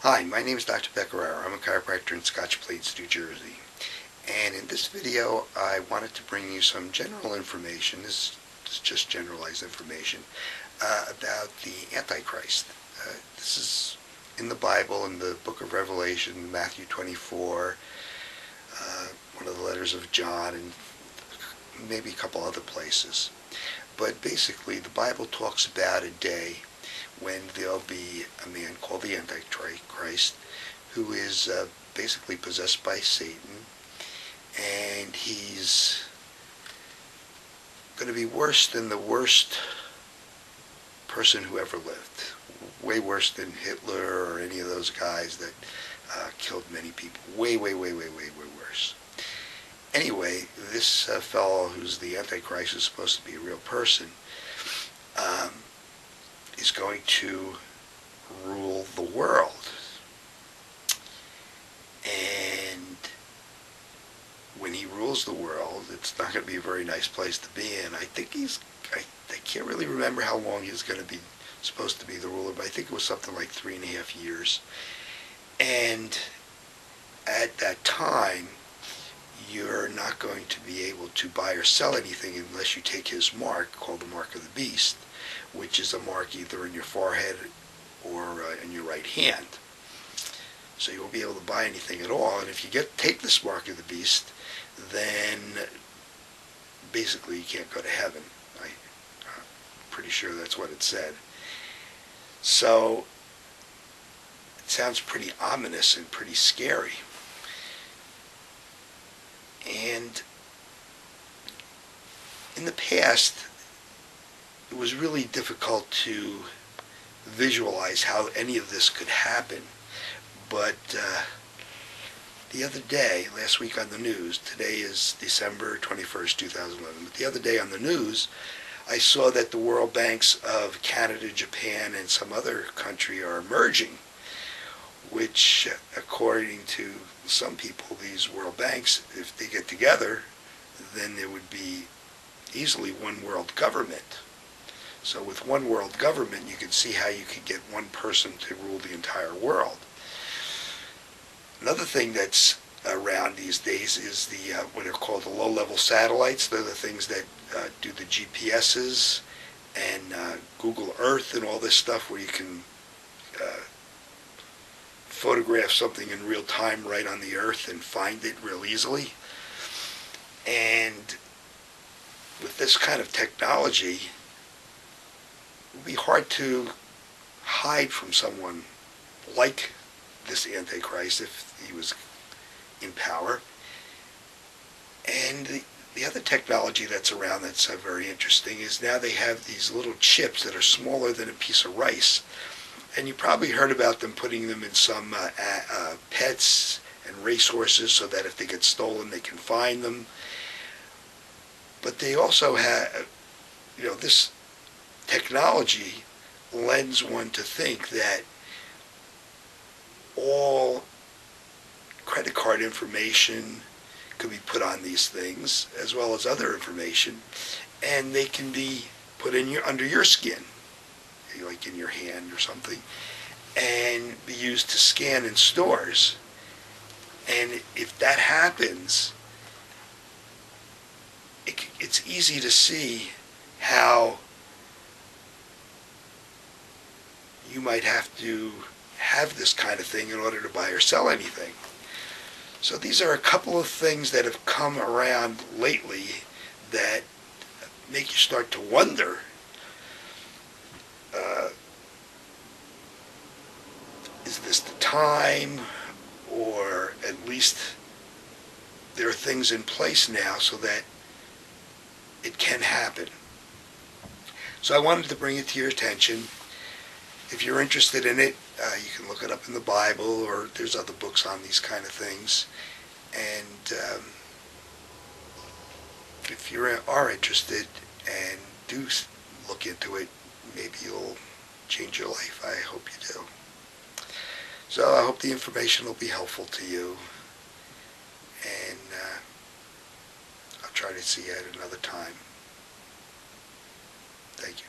Hi, my name is Dr. Pecoraro. I'm a chiropractor in Scotch Plains, New Jersey. And in this video, I wanted to bring you some general information. This is just generalized information about the Antichrist. This is in the Bible, in the book of Revelation, Matthew 24, one of the letters of John, and maybe a couple other places. But basically, the Bible talks about a day when there'll be a man called the Antichrist who is basically possessed by Satan, and he's going to be worse than the worst person who ever lived. Way worse than Hitler or any of those guys that killed many people. Way worse. Anyway, this fellow who's the Antichrist, is supposed to be a real person, is going to rule the world. And when he rules the world, it's not going to be a very nice place to be in. I think I can't really remember how long he's going to be supposed to be the ruler, but I think it was something like 3.5 years. And at that time, you're not going to be able to buy or sell anything unless you take his mark, called the mark of the beast, which is a mark either in your forehead or in your right hand. So you won't be able to buy anything at all. And if you take this mark of the beast, then basically you can't go to heaven. I'm pretty sure that's what it said. So it sounds pretty ominous and pretty scary. And in the past, it was really difficult to visualize how any of this could happen. But the other day, last week on the news, today is December 21st, 2011, but the other day on the news, I saw that the world banks of Canada, Japan, and some other country are emerging, which, according to some people, these world banks, if they get together, then there would be easily one world government. So with one world government, you could see how you could get one person to rule the entire world. Another thing that's around these days is the what are called the low-level satellites. They're the things that do the GPSs and Google Earth and all this stuff, where you can photograph something in real time right on the earth and find it real easily. And with this kind of technology, it would be hard to hide from someone like this Antichrist if he was in power. And the other technology that's around that's very interesting is now they have these little chips that are smaller than a piece of rice. And you probably heard about them putting them in some pets and racehorses so that if they get stolen, they can find them. But they also have, this technology lends one to think that all credit card information could be put on these things, as well as other information, and they can be put in under your skin, like in your hand or something, and be used to scan in stores. And if that happens, it's easy to see how you might have to have this kind of thing in order to buy or sell anything. So these are a couple of things that have come around lately that make you start to wonder, is this the time, or at least there are things in place now so that it can happen. So I wanted to bring it to your attention. If you're interested in it, you can look it up in the Bible, or there's other books on these kind of things. And if you are interested and do look into it, maybe you'll change your life. I hope you do. So I hope the information will be helpful to you. And I'll try to see you at another time. Thank you.